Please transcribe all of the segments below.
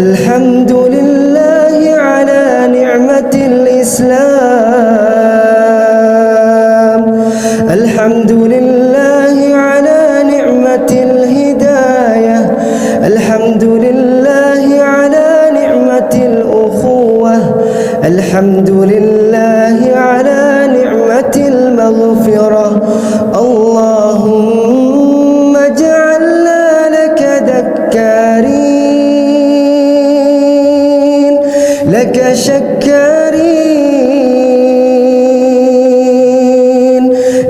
الحمد لله على نعمة الإسلام الحمد لله على نعمة الهداية الحمد لله على نعمة الأخوة الحمد لله على نعمة المغفرة اللهم اجعلنا لك ذكارين لك شكارين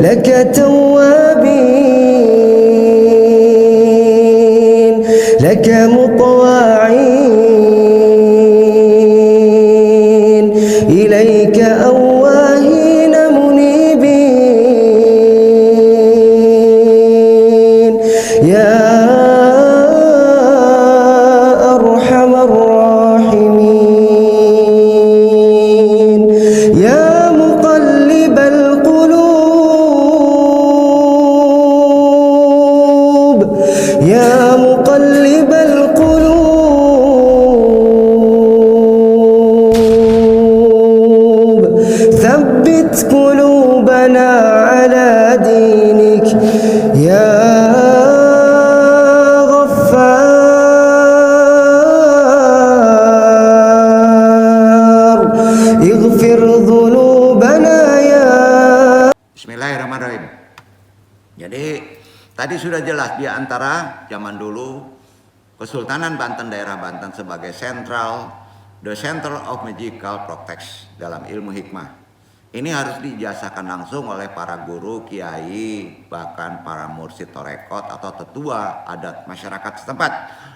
لك توابين لك مطواعين إليك أواهين منيبين يا أرحم الراحمين يا مقلب القلوب يا مقلب القلوب ثبت قلوبنا على دينك يا غفار اغفر ذنوبنا يا. Bismillahirrahmanirrahim. Jadi tadi sudah jelas di antara zaman dulu Kesultanan Banten, daerah Banten sebagai the center of magical practice dalam ilmu hikmah. Ini harus dijasakan langsung oleh para guru, kiai, bahkan para mursyid torekot atau tetua adat masyarakat setempat.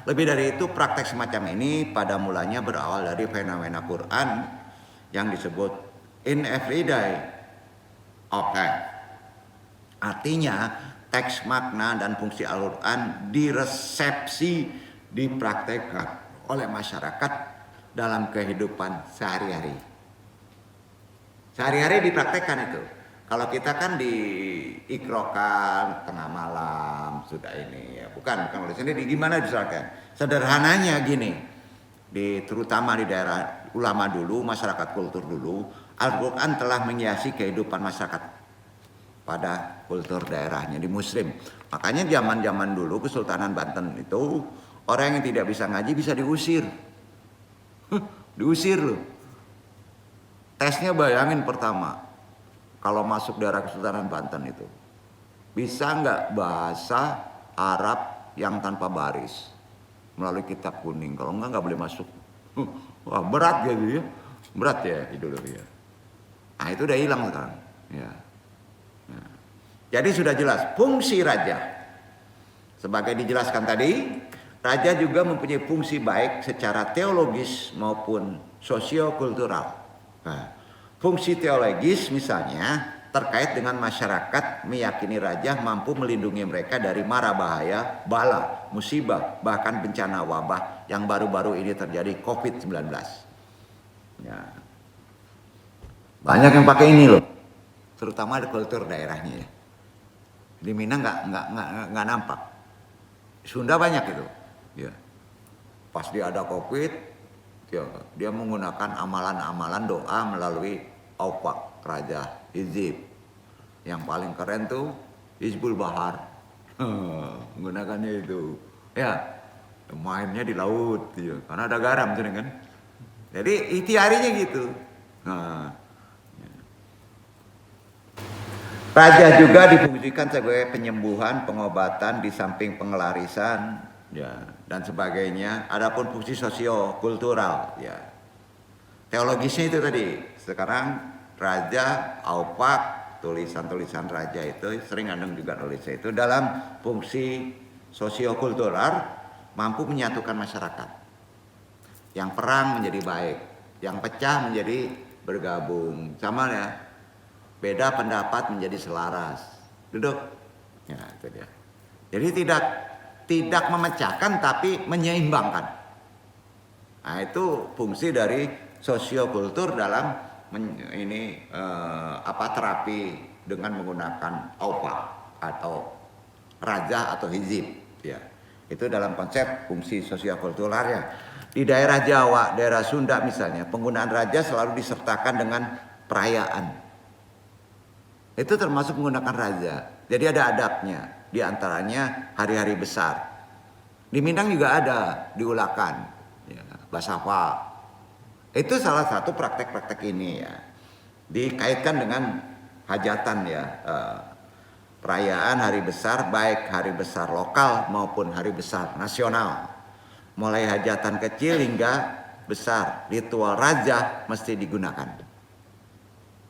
Lebih dari itu, praktek semacam ini pada mulanya berawal dari fenomena Quran yang disebut in everyday object. Artinya, teks makna dan fungsi Al-Quran diresepsi, dipraktekkan oleh masyarakat dalam kehidupan sehari-hari. Sehari-hari dipraktekkan itu. Kalau kita kan diikrokan tengah malam sudah ini ya, bukan kalau di sini gimana diserahkan? Sederhananya gini, terutama di daerah ulama dulu, masyarakat kultur dulu, Al-Quran telah menghiasi kehidupan masyarakat pada kultur daerahnya di Muslim. Makanya zaman-zaman dulu Kesultanan Banten itu orang yang tidak bisa ngaji bisa diusir. Diusir loh. Tesnya bayangin pertama, kalau masuk daerah Kesultanan Banten itu bisa nggak bahasa Arab yang tanpa baris melalui kitab kuning. Kalau nggak boleh masuk. Wah berat gitu ya, berat ya dulu ya. Nah itu udah hilang sekarang. Ya. Nah. Jadi sudah jelas fungsi raja. Sebagai dijelaskan tadi, raja juga mempunyai fungsi baik secara teologis maupun sosiokultural. Nah, fungsi teologis misalnya terkait dengan masyarakat meyakini raja mampu melindungi mereka dari mara bahaya, bala, musibah, bahkan bencana wabah yang baru-baru ini terjadi COVID-19. Ya. Banyak yang pakai ini loh, terutama di kultur daerahnya ya. Di Minang nggak nampak. Sunda banyak itu. Ya. Pas dia ada COVID, ya, dia menggunakan amalan-amalan doa melalui Aupak Raja Hizib. Yang paling keren tuh Hizbul Bahar. Menggunakannya itu. Ya, mainnya di laut ya. Karena ada garam kan. Jadi ikhtiarinya gitu. Nah, ya. Raja juga difungsikan sebagai penyembuhan, pengobatan di samping pengelarisan ya dan sebagainya. Adapun fungsi sosiokultural ya teologisnya itu tadi. Sekarang raja aupak, tulisan-tulisan raja itu sering ada juga nulisnya itu dalam fungsi sosiokultural, mampu menyatukan masyarakat. Yang perang menjadi baik, yang pecah menjadi bergabung, sama ya. Beda pendapat menjadi selaras. Duduk. Ya, itu dia. Jadi tidak memecahkan tapi menyeimbangkan. Nah, itu fungsi dari sosiokultur dalam terapi dengan menggunakan aupak atau raja atau hizib ya. Itu dalam konsep fungsi sosiokulturalnya. Di daerah Jawa, daerah Sunda misalnya, penggunaan raja selalu disertakan dengan perayaan. Itu termasuk menggunakan raja. Jadi ada adabnya. Di antaranya hari-hari besar. Di Minang juga ada, diulakan. Ya, Basawa. Itu salah satu praktek-praktek ini ya. Dikaitkan dengan hajatan ya. Perayaan hari besar, baik hari besar lokal maupun hari besar nasional. Mulai hajatan kecil hingga besar, ritual raja mesti digunakan.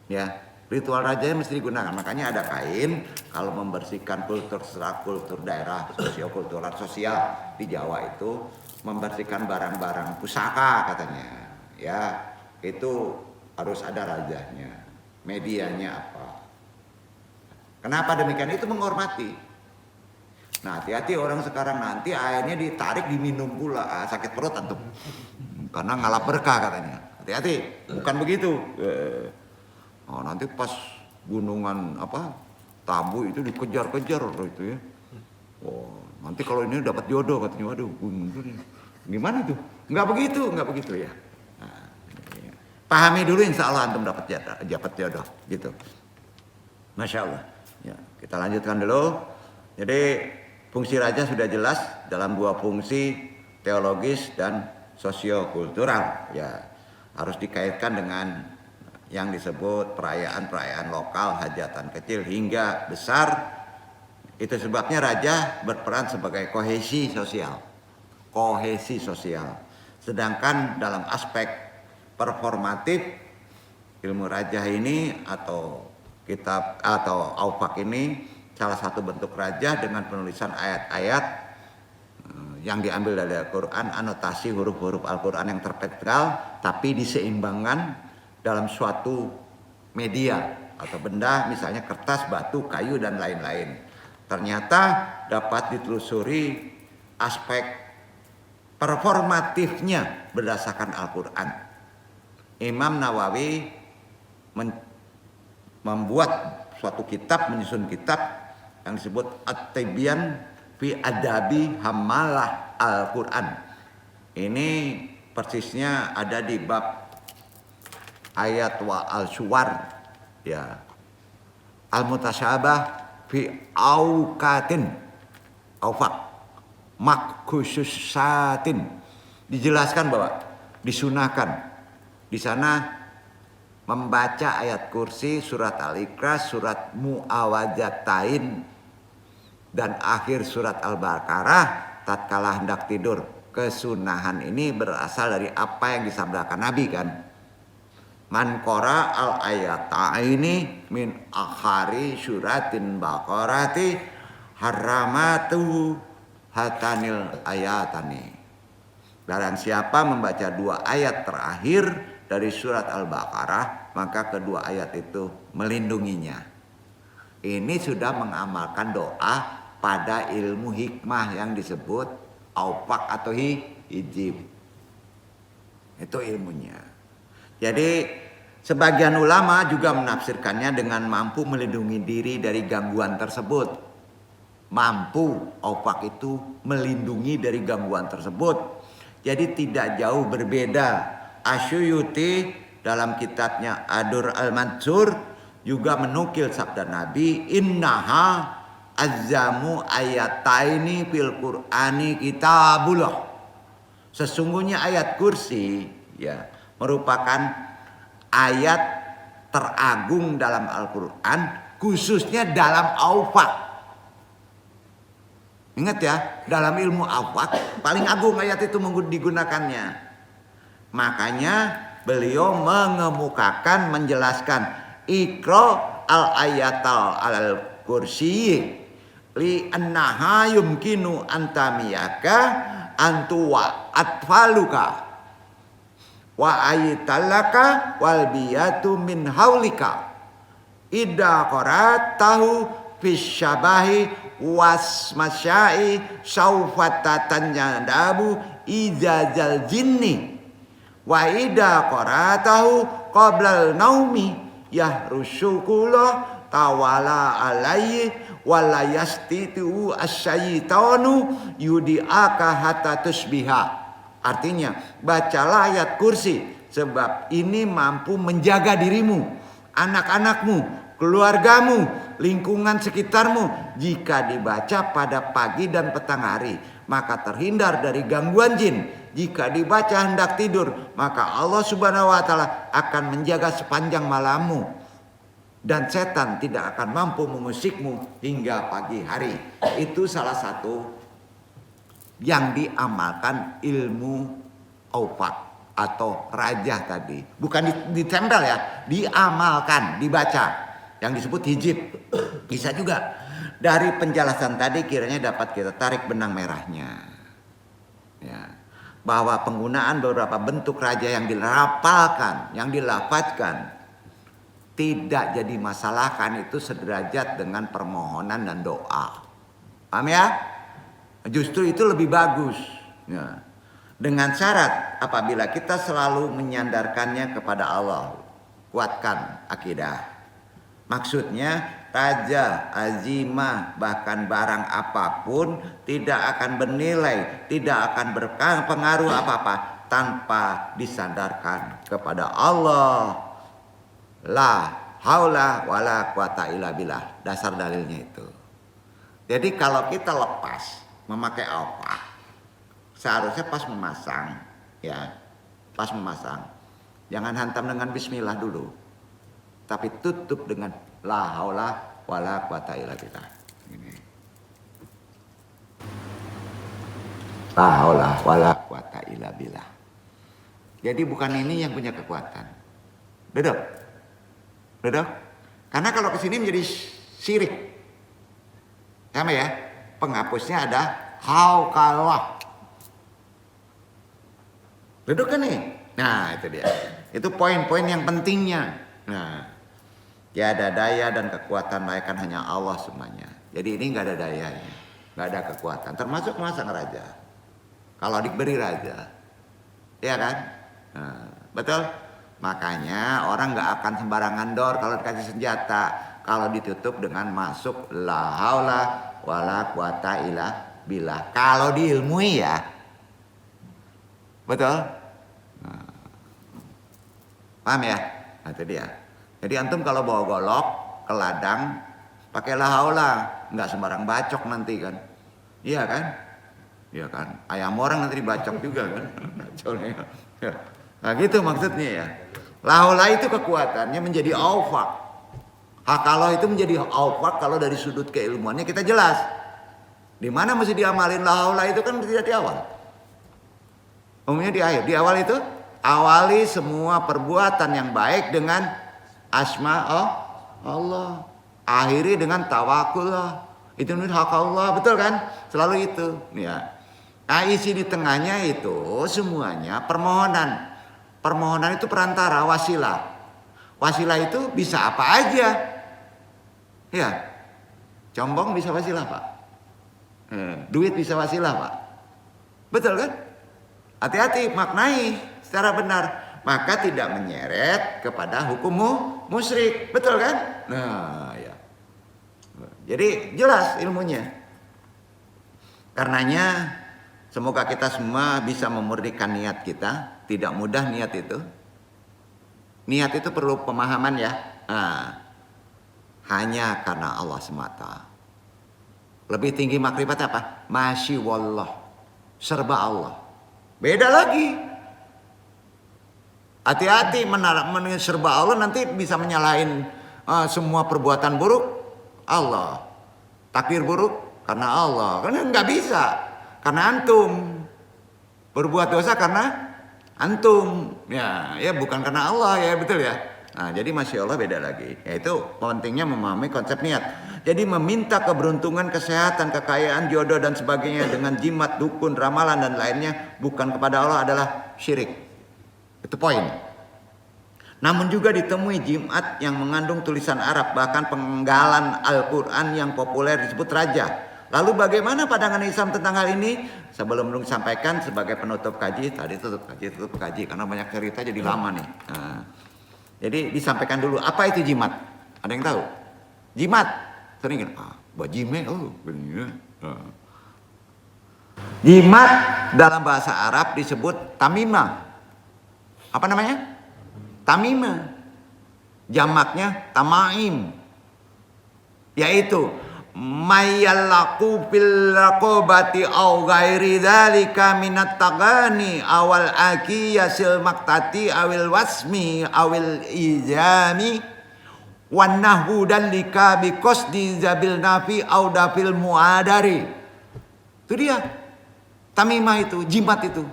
Ya, ritual raja mesti digunakan. Makanya ada kain kalau membersihkan kultur daerah sosiokultural sosial di Jawa itu membersihkan barang-barang pusaka katanya. Ya, itu harus ada rajanya. Medianya apa? Kenapa demikian? Itu menghormati. Nah, hati-hati orang sekarang nanti airnya ditarik diminum pula, sakit perut antum. Karena ngalap berkah katanya. Hati-hati, bukan begitu. Oh, nanti pas gunungan Tambu itu dikejar-kejar itu ya. Oh, nanti kalau ini dapat jodoh katanya, waduh, gimana tuh? Nggak begitu ya. Nah, pahami dulu, insya Allah antum dapat jodoh, gitu. Masya Allah. Ya, kita lanjutkan dulu. Jadi fungsi raja sudah jelas dalam dua fungsi teologis dan sosiokultural. Ya, harus dikaitkan dengan yang disebut perayaan-perayaan lokal, hajatan kecil hingga besar. Itu sebabnya raja berperan sebagai kohesi sosial. Sedangkan dalam aspek performatif, ilmu raja ini atau kitab atau Aufaq ini salah satu bentuk raja dengan penulisan ayat-ayat yang diambil dari Al-Quran, anotasi huruf-huruf Al-Quran yang terpetral tapi diseimbangkan dalam suatu media atau benda, misalnya kertas, batu, kayu dan lain-lain. Ternyata dapat ditelusuri aspek performatifnya berdasarkan Al-Quran. Imam Nawawi membuat suatu kitab, menyusun kitab yang disebut At-Tibyan fi Adabi Hamalah Al-Quran. Ini persisnya ada di bab ayat wa al-suwar ya. Al-Mutasyabah fi auqatin Aufaq makhususatin, dijelaskan bahwa disunahkan di sana membaca ayat kursi, surat Al-Ikhlas, surat Mu'awadzatain dan akhir surat Al-Baqarah tatkala hendak tidur. Kesunahan ini berasal dari apa yang disabdakan Nabi kan. Man qara al-ayataini min akhari suratin baqarati haramatu hatanil ayatani. Barang siapa membaca dua ayat terakhir dari surat Al-Baqarah, maka kedua ayat itu melindunginya. Ini sudah mengamalkan doa pada ilmu hikmah yang disebut Aufaq atau hijib. Itu ilmunya. Jadi sebagian ulama juga menafsirkannya dengan mampu melindungi diri dari gangguan tersebut. Mampu, Aufaq itu melindungi dari gangguan tersebut. Jadi tidak jauh berbeda. Asyuyuti dalam kitabnya Adur Al-Mansur juga menukil sabda Nabi, innaha azzamu ayataini fil Qur'ani kitabullah. Sesungguhnya ayat kursi ya merupakan ayat teragung dalam Al-Quran, khususnya dalam Aufaq. Ingat ya, dalam ilmu Aufaq paling agung ayat itu digunakannya. Makanya beliau mengemukakan, menjelaskan Iqra al-ayatal al-kursi li annaha yumkinu antamiyaka antuwa atfaluka wa ayitalaka wal biyatu min haulika idha qaratahu fisyabahi was masyai saufatan yadabu izazal jinni wa idha qaratahu qablal naumi yahrusyukullah tawala alaihi walayastitu asyaitanu yudi'aka hatta tusbiha. Artinya, bacalah ayat kursi, sebab ini mampu menjaga dirimu, anak-anakmu, keluargamu, lingkungan sekitarmu. Jika dibaca pada pagi dan petang hari, maka terhindar dari gangguan jin. Jika dibaca hendak tidur, maka Allah Subhanahu wa Ta'ala akan menjaga sepanjang malammu, dan setan tidak akan mampu mengusikmu hingga pagi hari. Itu salah satu yang diamalkan ilmu aufak atau raja tadi. Bukan ditempel ya, diamalkan, dibaca. Yang disebut hijib. Bisa juga. Dari penjelasan tadi kiranya dapat kita tarik benang merahnya. Ya. Bahwa penggunaan beberapa bentuk raja yang dilapalkan, yang dilafadzkan, tidak jadi masalah, kan itu sederajat dengan permohonan dan doa. Paham ya? Justru itu lebih bagus. Ya. Dengan syarat apabila kita selalu menyandarkannya kepada Allah. Kuatkan akidah. Maksudnya raja, azimah, bahkan barang apapun tidak akan bernilai, tidak akan berpengaruh apa-apa tanpa disandarkan kepada Allah. La haula wala quwata illa billah. Dasar dalilnya itu. Jadi kalau kita lepas memakai aufak, seharusnya pas memasang, ya, pas memasang, jangan hantam dengan bismillah dulu, tapi tutup dengan la haula wala quwata illa billah. Ini. La haula wala quwata illa billah. Jadi bukan ini yang punya kekuatan. Duduk. Karena kalau kesini menjadi syirik. Sama ya? Penghapusnya ada haukallah. Duduk kan nih? Nah itu dia. Itu poin-poin yang pentingnya. Nah, tiada daya dan kekuatan melainkan hanya Allah semuanya. Jadi ini nggak ada dayanya, nggak ada kekuatan. Termasuk memasang raja. Kalau diberi raja, ya kan? Nah, betul? Makanya orang nggak akan sembarangan dor kalau dikasih senjata. Kalau ditutup dengan masuk la haula wala quwata illa billah. Kalau diilmui ya. Betul? Nah. Paham ya? Nah, itu dia. Jadi antum kalau bawa golok ke ladang pakai la haula, nggak sembarang bacok nanti kan. Iya kan? Iya kan? Ayam orang nanti dibacok juga kan. Nah gitu maksudnya ya. La haula itu kekuatannya menjadi aufak. Hakalah itu menjadi aufak kalau dari sudut keilmuannya kita jelas. Di mana mesti diamalin la haula itu kan tidak di awal. Umumnya di akhir. Di awal itu awali semua perbuatan yang baik dengan asma Allah. Akhiri dengan tawakullah. Itu hak Allah, betul kan? Selalu itu. Ya. Nah isi di tengahnya itu semuanya permohonan. Permohonan itu perantara, wasilah. Wasilah itu bisa apa aja. Ya. Combong bisa wasilah, Pak. Duit bisa wasilah, Pak. Betul kan? Hati-hati, maknai secara benar. Maka tidak menyeret kepada hukum musyrik. Betul kan? Nah, ya. Jadi jelas ilmunya. Karenanya semoga kita semua bisa memurnikan niat kita. Tidak mudah niat itu. Niat itu perlu pemahaman ya. Nah, hanya karena Allah semata. Lebih tinggi makrifat apa? Masya wallah. Serba Allah. Beda lagi. Hati-hati serba Allah nanti bisa menyalahin semua perbuatan buruk Allah. Takdir buruk karena Allah. Karena nggak bisa. Karena antum. Berbuat dosa karena antum. Ya bukan karena Allah ya, betul ya. Nah, jadi Masya Allah beda lagi. Yaitu pentingnya memahami konsep niat. Jadi meminta keberuntungan, kesehatan, kekayaan, jodoh dan sebagainya dengan jimat, dukun, ramalan dan lainnya bukan kepada Allah adalah syirik. Itu poin. Namun juga ditemui jimat yang mengandung tulisan Arab, bahkan penggalan Al-Quran yang populer disebut raja. Lalu bagaimana pandangan Islam tentang hal ini? Sebelum sampaikan sebagai penutup kaji, tadi tutup kaji karena banyak cerita jadi lama nih. Nah, jadi disampaikan dulu apa itu jimat? Ada yang tahu? Jimat sering kan? Bajime, oh benar. Jimat dalam bahasa Arab disebut tamimah. Apa namanya? Tamimah. Jamaknya tamaim. Yaitu mayyalaku fil raqabati aw ghairi dzalika minat tagani awal akiyasil maktati awil wasmi awil ijami wan nahwu dalika bi qasdi zabil nafi aw dafil muadari. Itu dia. Tamimah itu, jimat itu.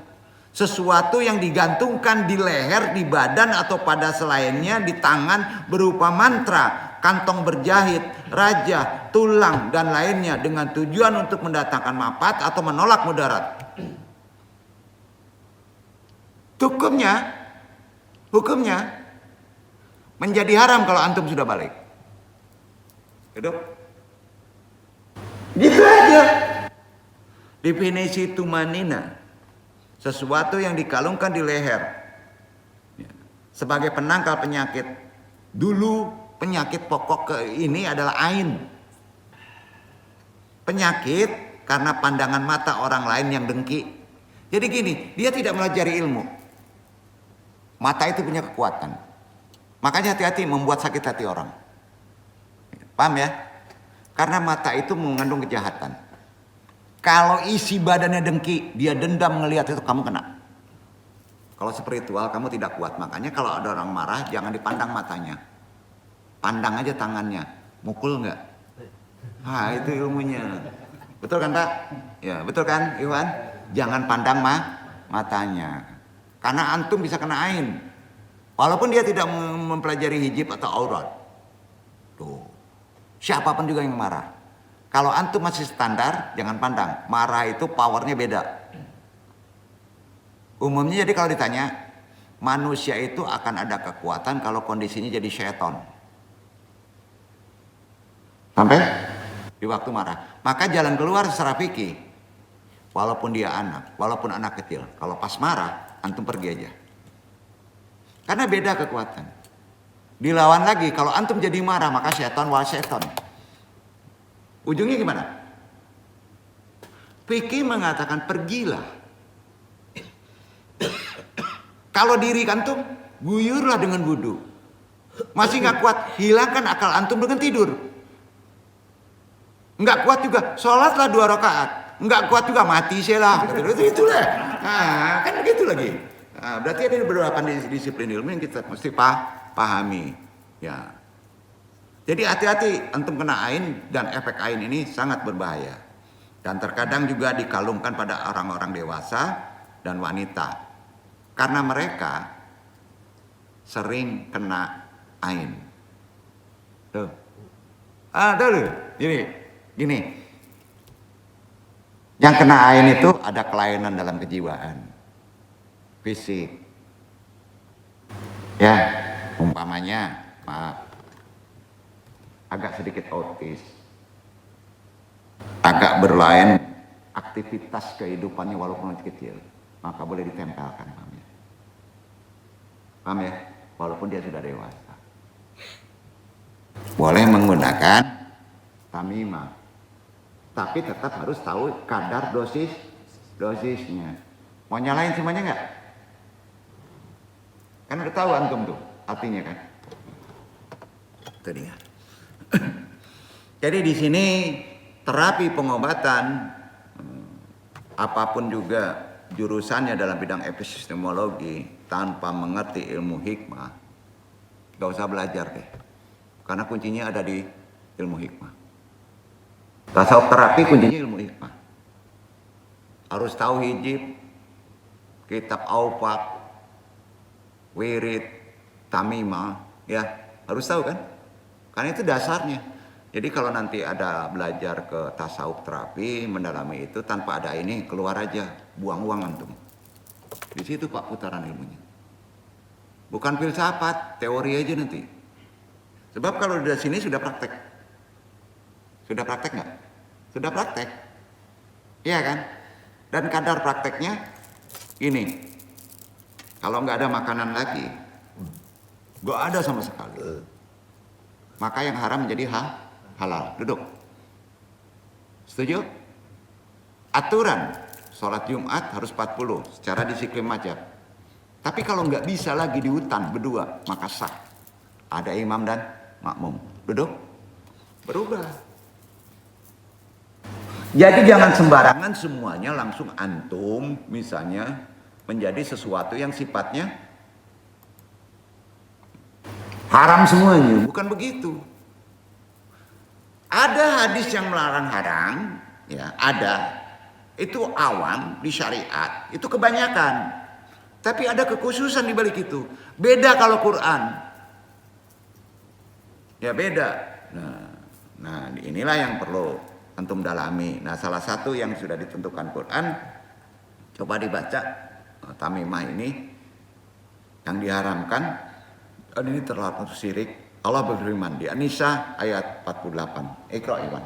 Sesuatu yang digantungkan di leher, di badan atau pada selainnya, di tangan berupa mantra, kantong berjahit, raja, tulang dan lainnya dengan tujuan untuk mendatangkan manfaat atau menolak mudarat. Hukumnya menjadi haram kalau antum sudah balik. Hidup. Gitu aja. Definisi tumanina, sesuatu yang dikalungkan di leher sebagai penangkal penyakit. Dulu penyakit pokok ini adalah ain. Penyakit karena pandangan mata orang lain yang dengki. Jadi gini, dia tidak melajari ilmu. Mata itu punya kekuatan. Makanya hati-hati membuat sakit hati orang. Paham ya? Karena mata itu mengandung kejahatan. Kalau isi badannya dengki, dia dendam ngelihat itu, kamu kena. Kalau spiritual kamu tidak kuat. Makanya kalau ada orang marah, jangan dipandang matanya. Pandang aja tangannya. Mukul nggak? Ah, itu ilmunya. Betul kan Pak? Ya, betul kan Iwan? Jangan pandang matanya. Karena antum bisa kena ain. Walaupun dia tidak mempelajari hijab atau aurat. Tuh. Siapapun juga yang marah. Kalau antum masih standar, jangan pandang. Marah itu powernya beda. Umumnya jadi kalau ditanya, manusia itu akan ada kekuatan kalau kondisinya jadi syaitan. Sampai di waktu marah. Maka jalan keluar secara fikih. Walaupun dia anak, walaupun anak kecil. Kalau pas marah, antum pergi aja. Karena beda kekuatan. Dilawan lagi, kalau antum jadi marah, maka syaitan wal syaitan. Ujungnya gimana? Fikih mengatakan pergilah. Kalau diri antum, guyurlah dengan wudu. Masih nggak kuat, hilangkan akal antum dengan tidur. Nggak kuat juga, sholatlah 2 rakaat. Nggak kuat juga, mati selah. Itulah. Nah, kan begitu lagi. Nah, berarti ada beberapa disiplin ilmu yang kita mesti pahami. Ya. Jadi hati-hati, antum kena ain dan efek ain ini sangat berbahaya. Dan terkadang juga dikalungkan pada orang-orang dewasa dan wanita. Karena mereka sering kena ain. Tuh. Tuh. Gini. Yang kena ain itu ada kelainan dalam kejiwaan. Fisik. Ya, umpamanya, maaf. Agak sedikit autis, agak berlain aktivitas kehidupannya walaupun masih kecil, maka boleh ditempelkan, paham ya? Walaupun dia sudah dewasa, boleh menggunakan tamimah, tapi tetap harus tahu kadar dosisnya. Mau nyalain semuanya nggak? Kan udah tahu antum tuh artinya kan? Itu dia. Jadi di sini terapi pengobatan apapun juga jurusannya dalam bidang epistemologi tanpa mengerti ilmu hikmah, gak usah belajar deh. Karena kuncinya ada di ilmu hikmah. Tasawuf terapi kuncinya ilmu hikmah. Harus tahu hijab, kitab Aufaq, wirid, tamimah, ya harus tahu kan? Karena itu dasarnya. Jadi kalau nanti ada belajar ke tasawuf terapi, mendalami itu tanpa ada ini, keluar aja, buang uang antum. Di situ Pak putaran ilmunya. Bukan filsafat, teori aja nanti. Sebab kalau dari sini sudah praktek. Sudah praktek nggak? Sudah praktek. Iya kan? Dan kadar prakteknya ini. Kalau nggak ada makanan lagi, nggak ada sama sekali. Maka yang haram menjadi halal. Duduk. Setuju? Aturan sholat Jumat harus 40 secara disiplin mazhab. Tapi kalau nggak bisa lagi di hutan berdua, maka sah. Ada imam dan makmum. Duduk, berubah. Jadi jangan sembarangan semuanya langsung antum misalnya menjadi sesuatu yang sifatnya haram semuanya. Bukan begitu. Ada hadis yang melarang haram, ya ada. Itu awam di syariat, itu kebanyakan. Tapi ada kekhususan di balik itu. Beda kalau Quran. Ya beda. Nah inilah yang perlu antum dalami. Nah salah satu yang sudah ditentukan Quran, coba dibaca tamimah ini yang diharamkan. Dan ini terlalu syirik. Allah berfirman di An-Nisa ayat 48. Iqra Iwan.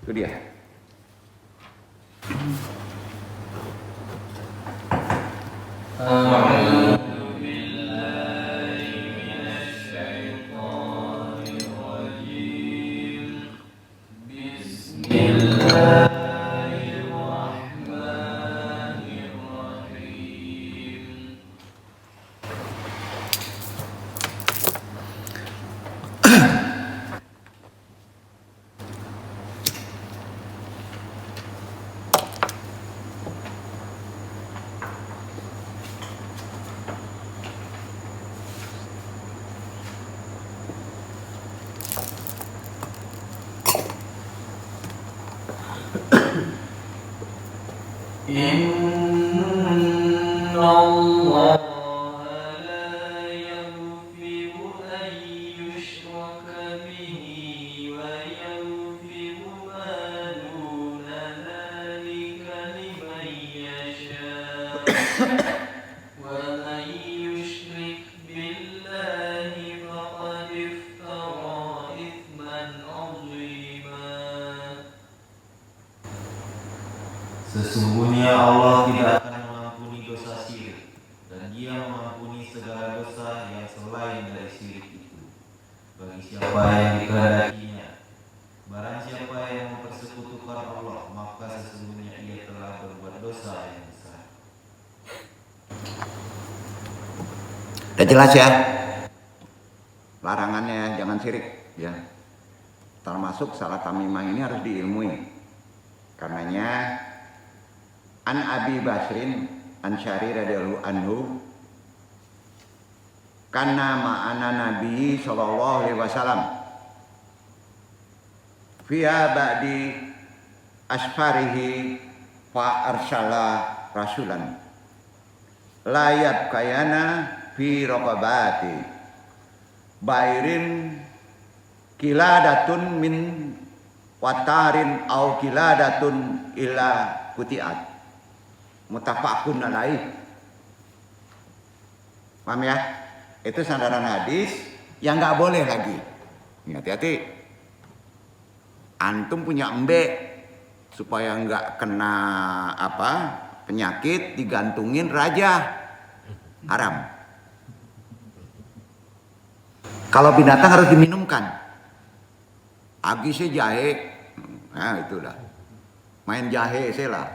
Itu dia. Sesungguhnya Allah tidak akan mengampuni dosa syirik, dan Dia mengampuni segala dosa yang selain dari syirik itu bagi siapa yang dikehendakinya. Barang siapa yang mempersekutukan Allah, maka sesungguhnya ia telah berbuat dosa yang besar. Udah jelas ya? Larangannya jangan syirik ya. Termasuk salat tamimah ini harus diilmui. Karenanya An Abi Basrin An Syari radhiyallahu anhu kana ma'ana Nabi sallallahu alaihi wasallam fiha ba'di asfarihi fa arsala rasulan la yabkayana fi raqabati bairin kiladatun min watarin au kiladatun ila kutiat mutafaqun alaih. Paham ya? Itu sandaran hadis yang nggak boleh lagi. Hati-hati. Antum punya embek supaya nggak kena penyakit digantungin raja, haram. Kalau binatang harus diminumkan. Agisnya jahe, nah itulah. Main jahe saya lah.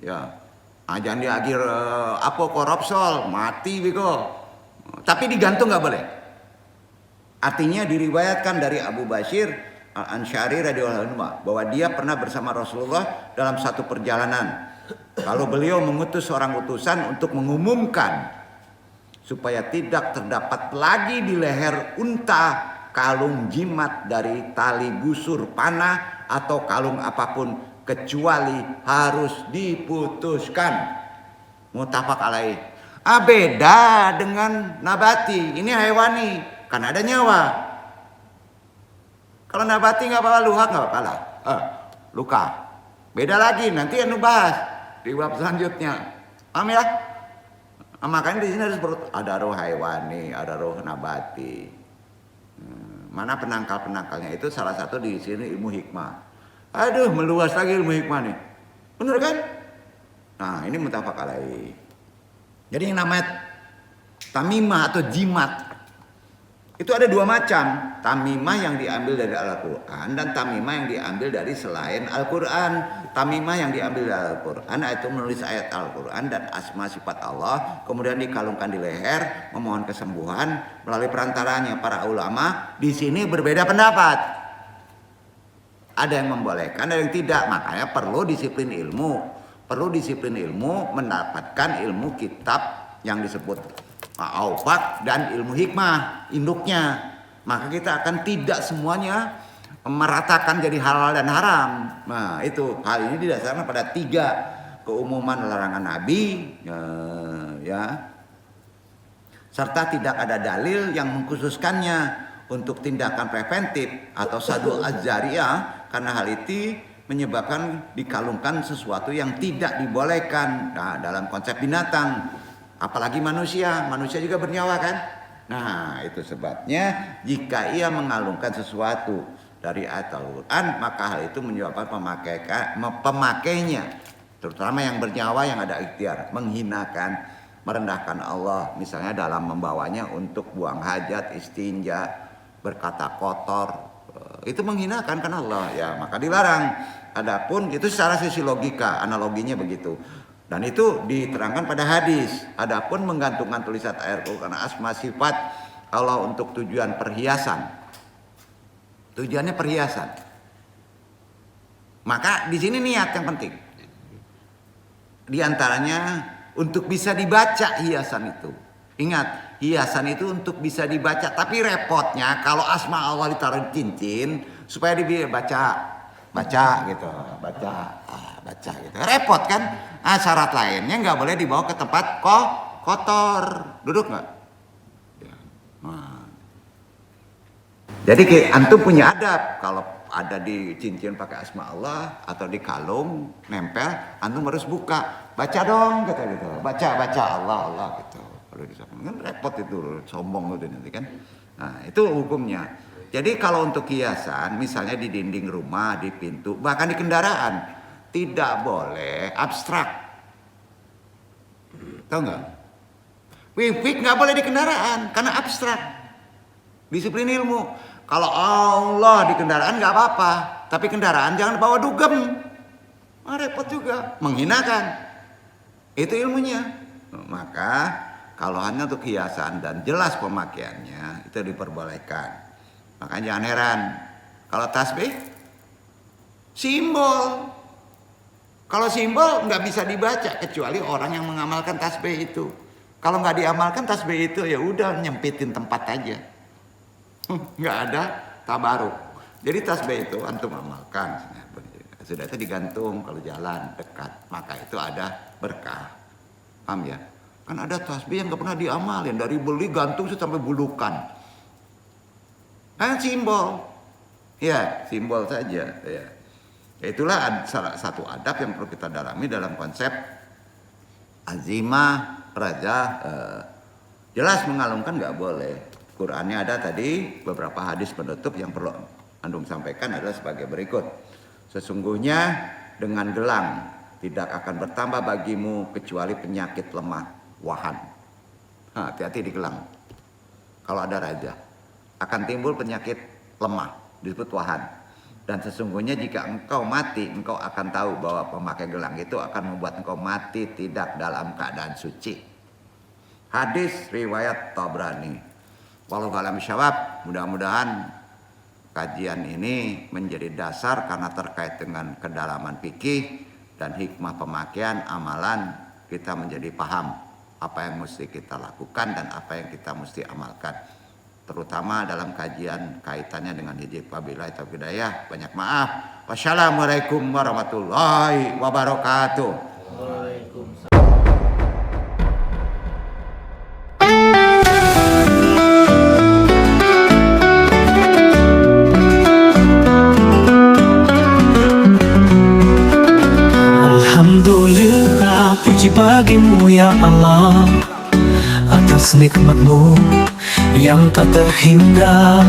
Ya. Jangan diagir korupsol, mati biko. Tapi digantung nggak boleh. Artinya diriwayatkan dari Abu Bashir Al-Ansyari radhiyallahu anhu bahwa dia pernah bersama Rasulullah dalam satu perjalanan. Kalau beliau mengutus seorang utusan untuk mengumumkan supaya tidak terdapat lagi di leher unta kalung jimat dari tali busur panah atau kalung apapun kecuali harus diputuskan. Muttafaq alaih. Beda dengan nabati. Ini hewani, kan ada nyawa. Kalau nabati nggak apa-apa, luka nggak apa-apa. Luka. Beda lagi. Nanti anu bahas di bab selanjutnya. Paham ya? Makanya di sini harus ada roh hewani, ada roh nabati. Mana penangkal-penangkalnya itu salah satu di sini ilmu hikmah. Aduh, meluas lagi ilmu hikmah nih. Bener kan? Nah, ini muttafaq alaih. Jadi yang namanya tamimah atau jimat Itu ada dua macam, tamimah yang diambil dari Al-Quran dan tamimah yang diambil dari selain Al-Quran. Tamimah yang diambil dari Al-Quran itu menulis ayat Al-Quran dan asma sifat Allah, kemudian dikalungkan di leher, memohon kesembuhan melalui perantaranya. Para ulama di sini berbeda pendapat. Ada yang membolehkan, ada yang tidak. Makanya perlu disiplin ilmu. Perlu disiplin ilmu, mendapatkan ilmu kitab yang disebut Aufak dan ilmu hikmah induknya. Maka kita akan tidak semuanya meratakan jadi halal dan haram. Nah itu, hal ini didasarkan pada 3 keumuman larangan Nabi ya, serta tidak ada dalil yang mengkhususkannya untuk tindakan preventif atau sadul az-zariyah, karena hal itu menyebabkan dikalungkan sesuatu yang tidak dibolehkan. Nah, dalam konsep binatang, apalagi manusia juga bernyawa kan. Nah itu sebabnya jika ia mengalungkan sesuatu dari ayat Al-Quran, maka hal itu menyebabkan pemakainya, terutama yang bernyawa yang ada ikhtiar, menghinakan, merendahkan Allah. Misalnya dalam membawanya untuk buang hajat, istinja, berkata kotor, itu menghinakan kan Allah ya, maka dilarang. Adapun itu secara sisi logika, analoginya begitu. Dan itu diterangkan pada hadis. Adapun menggantungkan tulisan ayat Al-Quran asma sifat Allah untuk tujuan perhiasan, tujuannya perhiasan, maka di sini niat yang penting. Di antaranya untuk bisa dibaca hiasan itu. Ingat, hiasan itu untuk bisa dibaca. Tapi repotnya kalau asma Allah ditaruh di cincin supaya dibaca gitu, baca gitu. Repot kan? Nah, syarat lainnya nggak boleh dibawa ke tempat kotor. Duduk nggak? Ya. Nah. Jadi antum punya adab. Kalau ada di cincin pakai asma Allah atau di kalung nempel, antum harus buka. Baca dong kata gitu. Baca Allah gitu. Kalau kan repot itu, sombong itu nanti kan. Nah, itu hukumnya. Jadi kalau untuk hiasan, misalnya di dinding rumah, di pintu, bahkan di kendaraan, tidak boleh abstrak. Tahu nggak? Wifik nggak boleh di kendaraan karena abstrak. Disiplin ilmu. Kalau Allah di kendaraan nggak apa-apa, tapi kendaraan jangan bawa dugem. Repot juga, menghinakan. Itu ilmunya. Maka kalau hanya untuk hiasan dan jelas pemakaiannya, itu diperbolehkan. Makanya jangan heran kalau tasbih simbol. Kalau simbol nggak bisa dibaca kecuali orang yang mengamalkan tasbih itu. Kalau nggak diamalkan tasbih itu ya udah nyempitin tempat aja, nggak ada tabaruk. Jadi tasbih itu antum amalkan. Sudah itu digantung kalau jalan dekat, maka itu ada berkah. Paham ya? Kan ada tasbih yang nggak pernah diamalin, dari beli gantung sampai bulukan. Kan simbol, ya simbol saja. Ya. Itulah salah satu adab yang perlu kita dalami dalam konsep azimah, raja. Jelas mengalungkan nggak boleh. Qurannya ada tadi beberapa hadis penutup yang perlu antum sampaikan adalah sebagai berikut. Sesungguhnya dengan gelang tidak akan bertambah bagimu kecuali penyakit lemah wahan. Hati-hati di gelang. Kalau ada raja, akan timbul penyakit lemah, disebut wahan. Dan sesungguhnya jika engkau mati, engkau akan tahu bahwa pemakai gelang itu akan membuat engkau mati tidak dalam keadaan suci. Hadis riwayat Tabrani. Wallahu a'lam bishawab. Mudah-mudahan kajian ini menjadi dasar karena terkait dengan kedalaman fikih dan hikmah pemakaian amalan, kita menjadi paham apa yang mesti kita lakukan dan apa yang kita mesti amalkan. Terutama dalam kajian kaitannya dengan hijab. Wabillahi taufiq hidayah. Banyak maaf. Wassalamualaikum warahmatullahi wabarakatuh. Waalaikumsalam. Alhamdulillah, puji bagimu ya Allah, atas nikmatmu yang tak terhingga.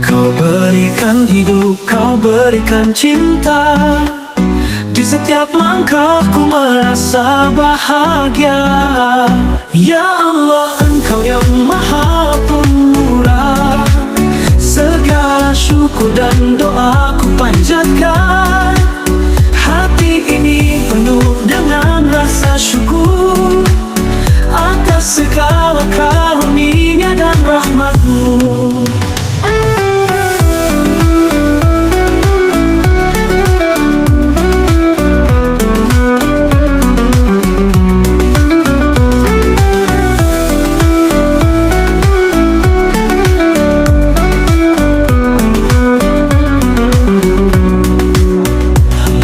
Kau berikan hidup, kau berikan cinta. Di setiap langkahku merasa bahagia. Ya Allah, Engkau yang maha pemurah. syukur dan doaku panjatkan. Hati ini penuh dengan rasa syukur atas segala karunia dan rahmat-Mu.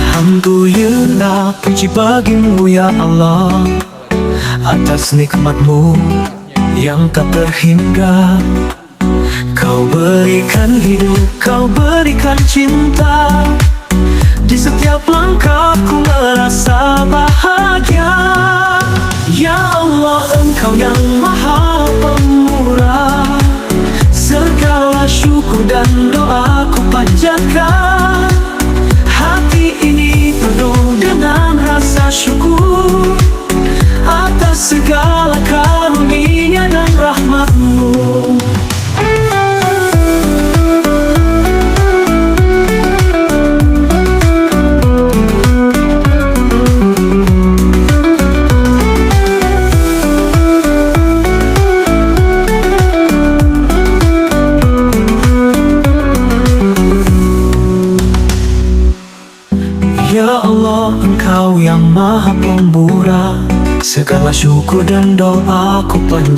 Alhamdulillah, puji bagimu ya Allah, atas nikmat-Mu yang tak terhingga. Kau berikan hidup, Kau berikan cinta. Di setiap langkahku merasa bahagia. Ya Allah, Engkau yang Maha Pemurah. Segala syukur dan doaku panjatkan. Hati ini penuh dengan rasa syukur atas segala karunia dan rahmat-Mu. Ya Allah, Engkau yang Maha Pemurah. Segala syukur dan doaku panjatkan.